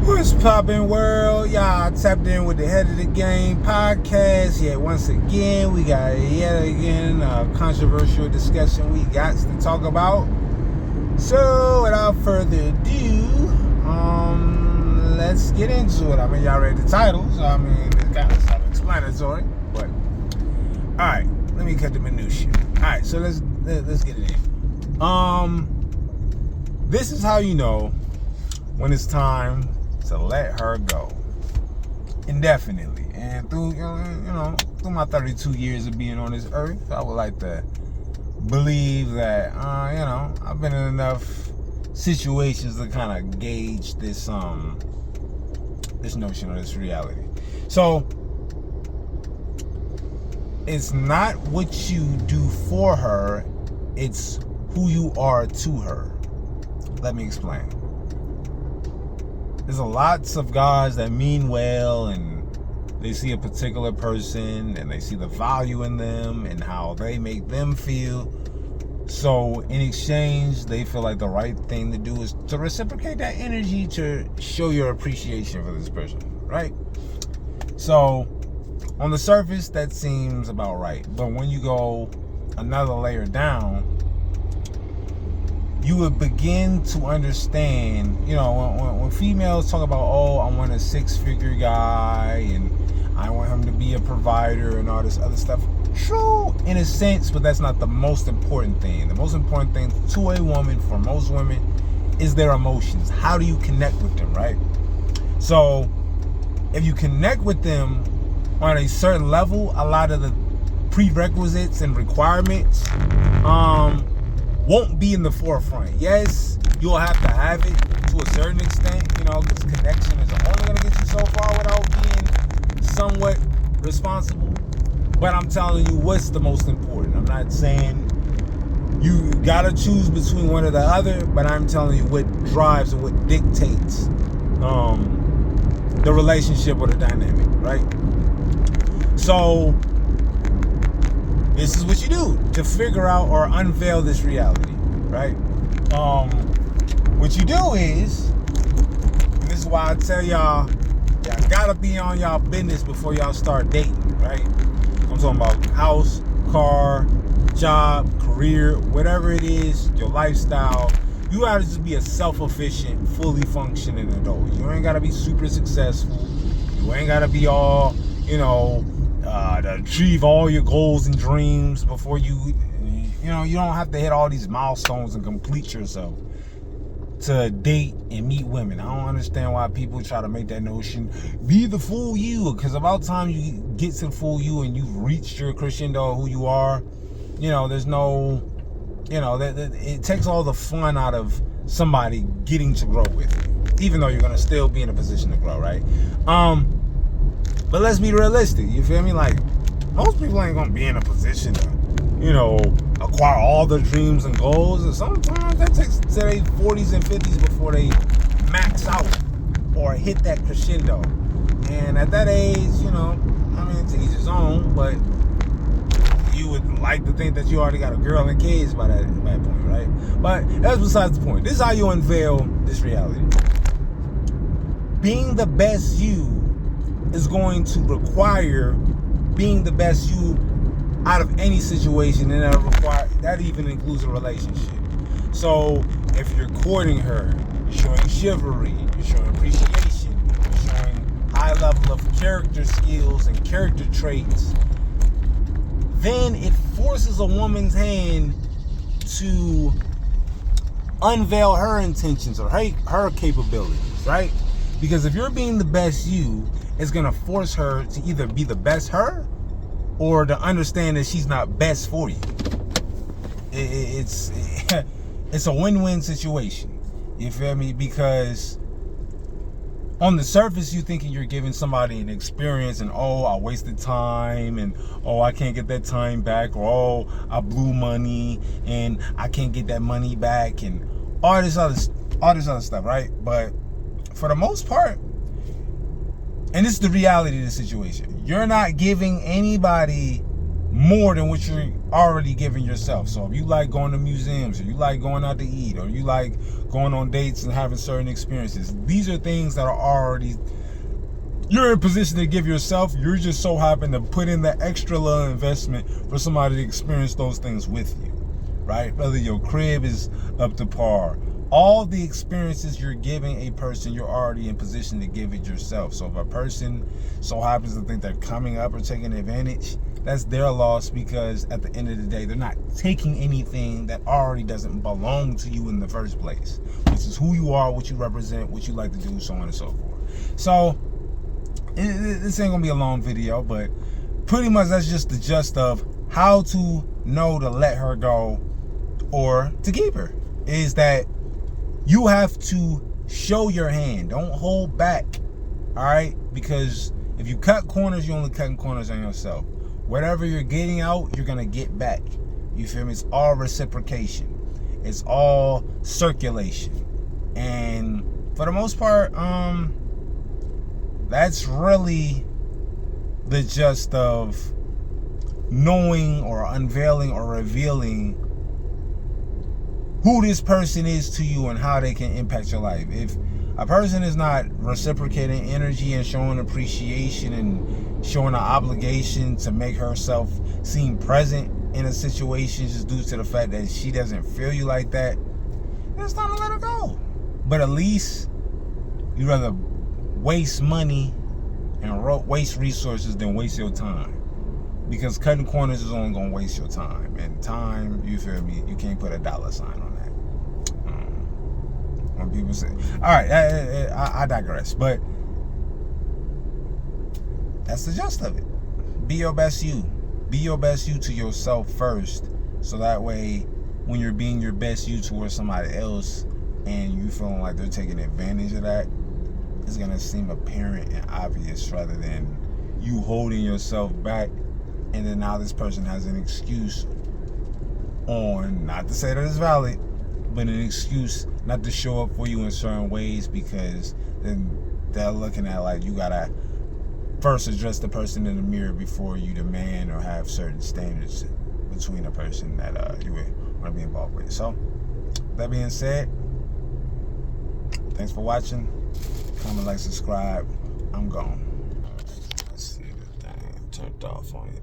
What's poppin' world? Y'all tapped in with the Head of the Game podcast. Yeah, once again, we got yet again a controversial discussion we got to talk about. So, without further ado, let's get into it. I mean, y'all read the title, so I mean, it's kind of self-explanatory. But, all right, let me cut the minutia. All right, so let's get it in. This is how you know when it's time to let her go indefinitely. And through through my 32 years of being on this earth, I would like to believe that I've been in enough situations to kind of gauge this notion of this reality. So it's not what you do for her, it's who you are to her. Let me explain. There's lots of guys that mean well and they see a particular person and they see the value in them and how they make them feel. So in exchange, they feel like the right thing to do is to reciprocate that energy to show your appreciation for this person, right? So on the surface, that seems about right. But when you go another layer down, you would begin to understand, when females talk about, I want a 6-figure guy and I want him to be a provider and all this other stuff. True, in a sense, but that's not the most important thing. The most important thing to a woman, for most women, is their emotions. How do you connect with them, right? So, if you connect with them on a certain level, a lot of the prerequisites and requirements, won't be in the forefront. Yes, you'll have to have it to a certain extent, because connection is only going to get you so far without being somewhat responsible. But I'm telling you what's the most important. I'm not saying you got to choose between one or the other, but I'm telling you what drives and what dictates the relationship or the dynamic, right? So this is what you do to figure out or unveil this reality, right? What you do is, and this is why I tell y'all gotta be on y'all business before y'all start dating, right? I'm talking about house, car, job, career, whatever it is, your lifestyle. You gotta just be a self-efficient, fully functioning adult. You ain't gotta be super successful. You ain't gotta be all, to achieve all your goals and dreams before you don't have to hit all these milestones and complete yourself to date and meet women. I don't understand why people try to make that notion, be the full you, because about time you get to full you and you've reached your crescendo of who you are, there's no, it takes all the fun out of somebody getting to grow with you, even though you're going to still be in a position to grow, right? But let's be realistic, you feel me? Like, most people ain't gonna be in a position to, acquire all their dreams and goals. And sometimes that takes to their 40s and 50s before they max out or hit that crescendo. And at that age, to each his own, but you would like to think that you already got a girl and kids by that point, right? But that's besides the point. This is how you unveil this reality. Being the best you is going to require being the best you out of any situation, and that even includes a relationship. So if you're courting her, you're showing chivalry, you're showing appreciation, you're showing high level of character skills and character traits, then it forces a woman's hand to unveil her intentions or her capabilities, right? Because if you're being the best you, it's going to force her to either be the best her or to understand that she's not best for you. It's a win-win situation. You feel me? Because on the surface, you thinking you're giving somebody an experience and, I wasted time and, I can't get that time back, or, I blew money and I can't get that money back and all this other stuff, right? But for the most part, and this is the reality of the situation, you're not giving anybody more than what you're already giving yourself. So if you like going to museums, or you like going out to eat, or you like going on dates and having certain experiences, these are things that are already, you're in a position to give yourself. You're just so happen to put in that extra little investment for somebody to experience those things with you, right? Whether your crib is up to par, all the experiences you're giving a person, you're already in position to give it yourself. So if a person so happens to think they're coming up or taking advantage, that's their loss, because at the end of the day, they're not taking anything that already doesn't belong to you in the first place, which is who you are, what you represent, what you like to do, so on and so forth. So this ain't gonna be a long video, but pretty much that's just the gist of how to know to let her go or to keep her, is that you have to show your hand. Don't hold back, all right? Because if you cut corners, you're only cutting corners on yourself. Whatever you're getting out, you're going to get back. You feel me? It's all reciprocation. It's all circulation. And for the most part, that's really the gist of knowing or unveiling or revealing who this person is to you and how they can impact your life. If a person is not reciprocating energy and showing appreciation and showing an obligation to make herself seem present in a situation just due to the fact that she doesn't feel you like that, then it's time to let her go. But at least you'd rather waste money and waste resources than waste your time. Because cutting corners is only going to waste your time. And time, you feel me, you can't put a dollar sign on that. When people say, all right, I digress. But that's the gist of it. Be your best you. Be your best you to yourself first. So that way, when you're being your best you towards somebody else and you feeling like they're taking advantage of that, it's going to seem apparent and obvious rather than you holding yourself back. And then now this person has an excuse on, not to say that it's valid, but an excuse not to show up for you in certain ways, because then they're looking at like you gotta first address the person in the mirror before you demand or have certain standards between a person that you want to be involved with. So that being said, thanks for watching. Comment, like, subscribe. I'm gone. Let's see the thing turned off on you.